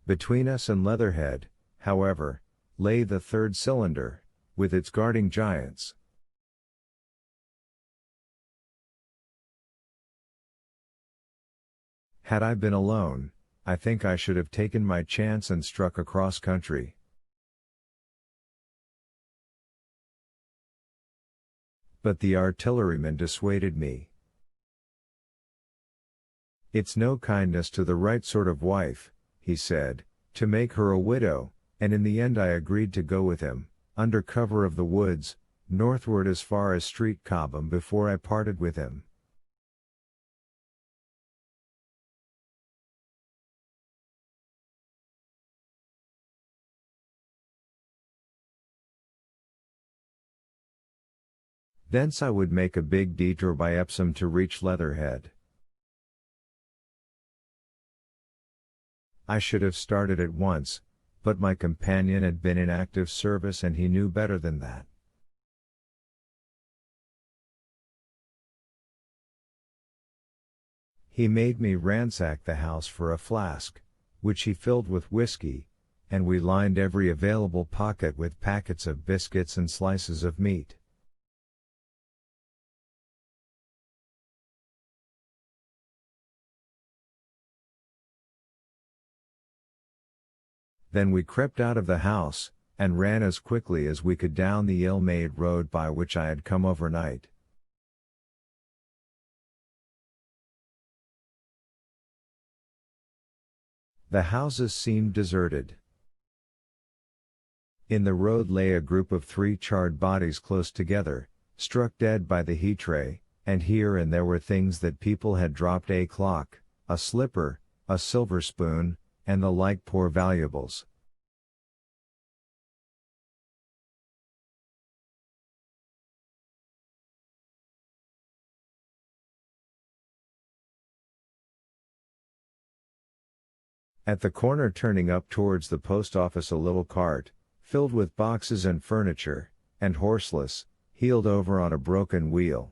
Between us and Leatherhead, however, lay the third cylinder, with its guarding giants. Had I been alone, I think I should have taken my chance and struck across country. But the artilleryman dissuaded me. "It's no kindness to the right sort of wife," he said, "to make her a widow," and in the end I agreed to go with him, under cover of the woods, northward as far as Street Cobham before I parted with him. Thence I would make a big detour by Epsom to reach Leatherhead. I should have started at once, but my companion had been in active service and he knew better than that. He made me ransack the house for a flask, which he filled with whiskey, and we lined every available pocket with packets of biscuits and slices of meat. Then we crept out of the house, and ran as quickly as we could down the ill-made road by which I had come overnight. The houses seemed deserted. In the road lay a group of 3 charred bodies close together, struck dead by the heat ray, and here and there were things that people had dropped: a clock, a slipper, a silver spoon, and the like poor valuables. At the corner turning up towards the post office, a little cart, filled with boxes and furniture, and horseless, heeled over on a broken wheel.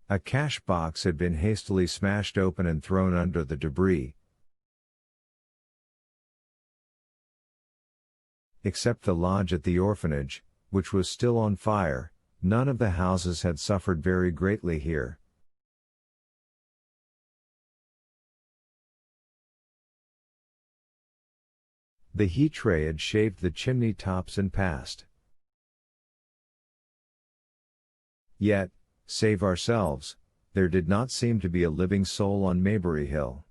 A cash box had been hastily smashed open and thrown under the debris. Except the lodge at the orphanage, which was still on fire, none of the houses had suffered very greatly here. The heat ray had shaved the chimney tops and passed. Yet, save ourselves, there did not seem to be a living soul on Maybury Hill.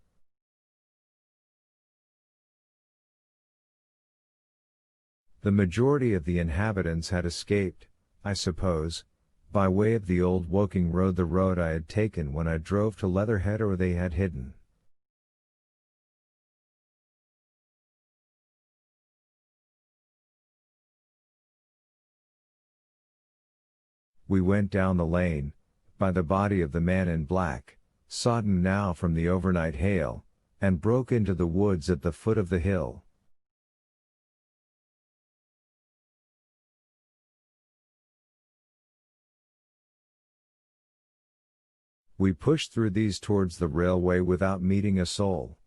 The majority of the inhabitants had escaped, I suppose, by way of the old Woking road, the road I had taken when I drove to Leatherhead, or they had hidden. We went down the lane, by the body of the man in black, sodden now from the overnight hail, and broke into the woods at the foot of the hill. We pushed through these towards the railway without meeting a soul.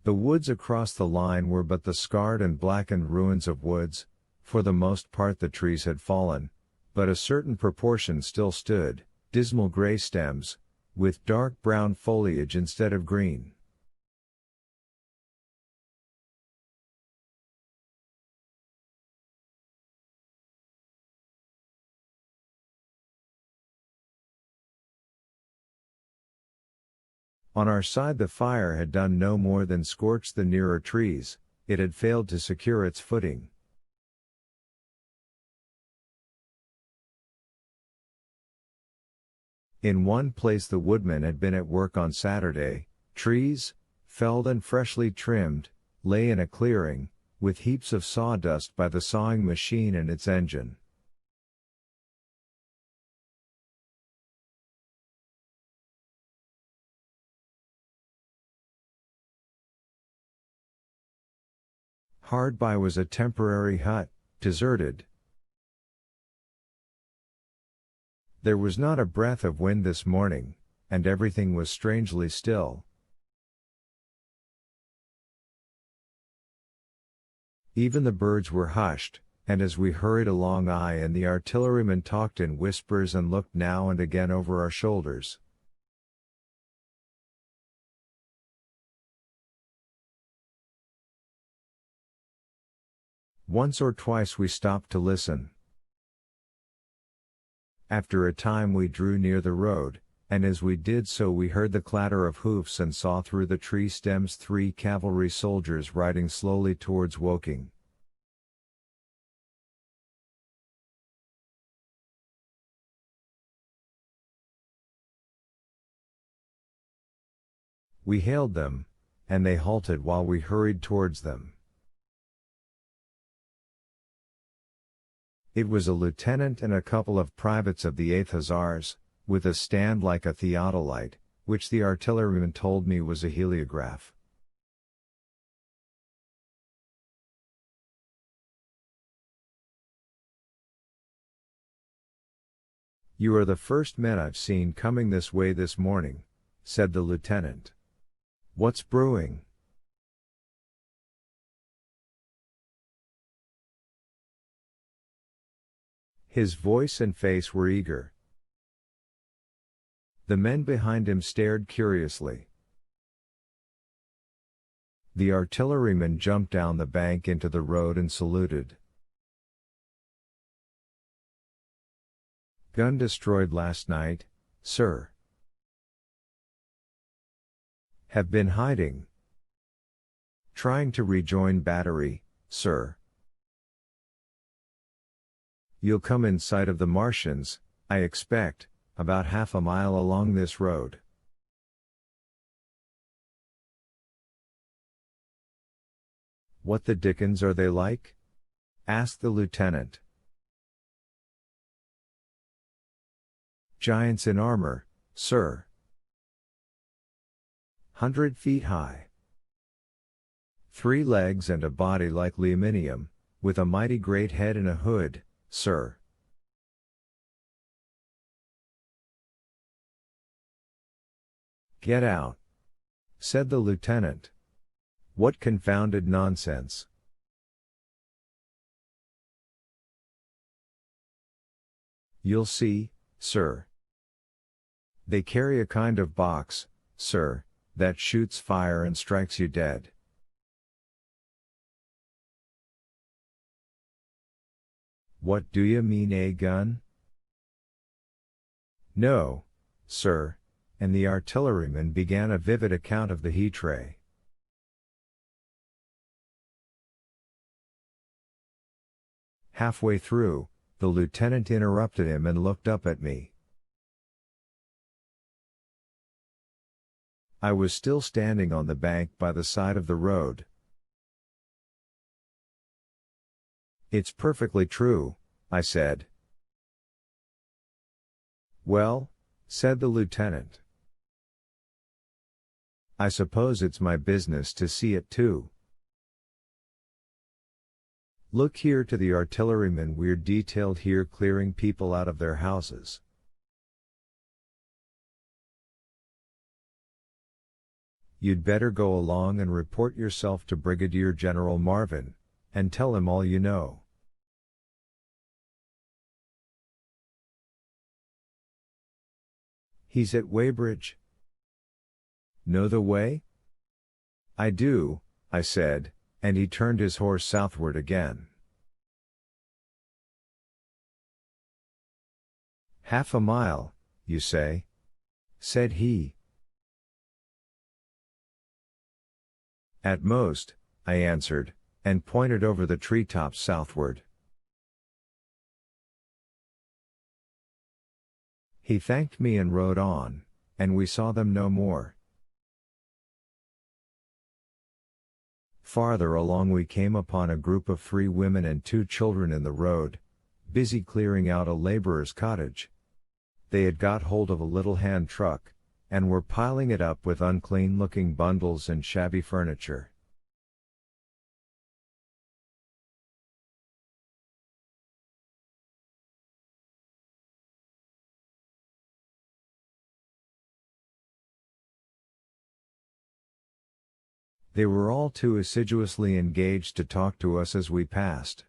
The woods across the line were but the scarred and blackened ruins of woods. For the most part the trees had fallen, but a certain proportion still stood, dismal gray stems, with dark brown foliage instead of green. On our side the fire had done no more than scorch the nearer trees, it had failed to secure its footing. In one place the woodmen had been at work on Saturday. Trees, felled and freshly trimmed, lay in a clearing, with heaps of sawdust by the sawing machine and its engine. Hard by was a temporary hut, deserted. There was not a breath of wind this morning, and everything was strangely still. Even the birds were hushed, and as we hurried along I and the artilleryman talked in whispers and looked now and again over our shoulders. Once or twice we stopped to listen. After a time we drew near the road, and as we did so we heard the clatter of hoofs and saw through the tree stems 3 cavalry soldiers riding slowly towards Woking. We hailed them, and they halted while we hurried towards them. It was a lieutenant and a couple of privates of the 8th Hussars, with a stand like a theodolite, which the artilleryman told me was a heliograph. "You are the first men I've seen coming this way this morning," said the lieutenant. "What's brewing?" His voice and face were eager. The men behind him stared curiously. The artilleryman jumped down the bank into the road and saluted. "Gun destroyed last night, sir." "Have been hiding." "Trying to rejoin battery, sir." "You'll come in sight of the Martians, I expect, about half a mile along this road." "What the dickens are they like?" asked the lieutenant. "Giants in armor, sir. 100 feet high. 3 legs and a body like aluminium, with a mighty great head and a hood, sir." "Get out," said the lieutenant. "What confounded nonsense." "You'll see, sir. They carry a kind of box, sir, that shoots fire and strikes you dead." "What do you mean, a gun?" "No, sir," and the artilleryman began a vivid account of the he-tray. Halfway through, the lieutenant interrupted him and looked up at me. I was still standing on the bank by the side of the road. "It's perfectly true," I said. "Well," said the lieutenant, "I suppose it's my business to see it too. Look here," to the artilleryman, "we're detailed here clearing people out of their houses. You'd better go along and report yourself to Brigadier General Marvin, and tell him all you know." "He's at Weybridge." "Know the way?" "I do," I said, and he turned his horse southward again. "Half a mile, you say?" said he. "At most," I answered, and pointed over the treetops southward. He thanked me and rode on, and we saw them no more. Farther along we came upon a group of 3 women and 2 children in the road, busy clearing out a laborer's cottage. They had got hold of a little hand truck, and were piling it up with unclean-looking bundles and shabby furniture. They were all too assiduously engaged to talk to us as we passed.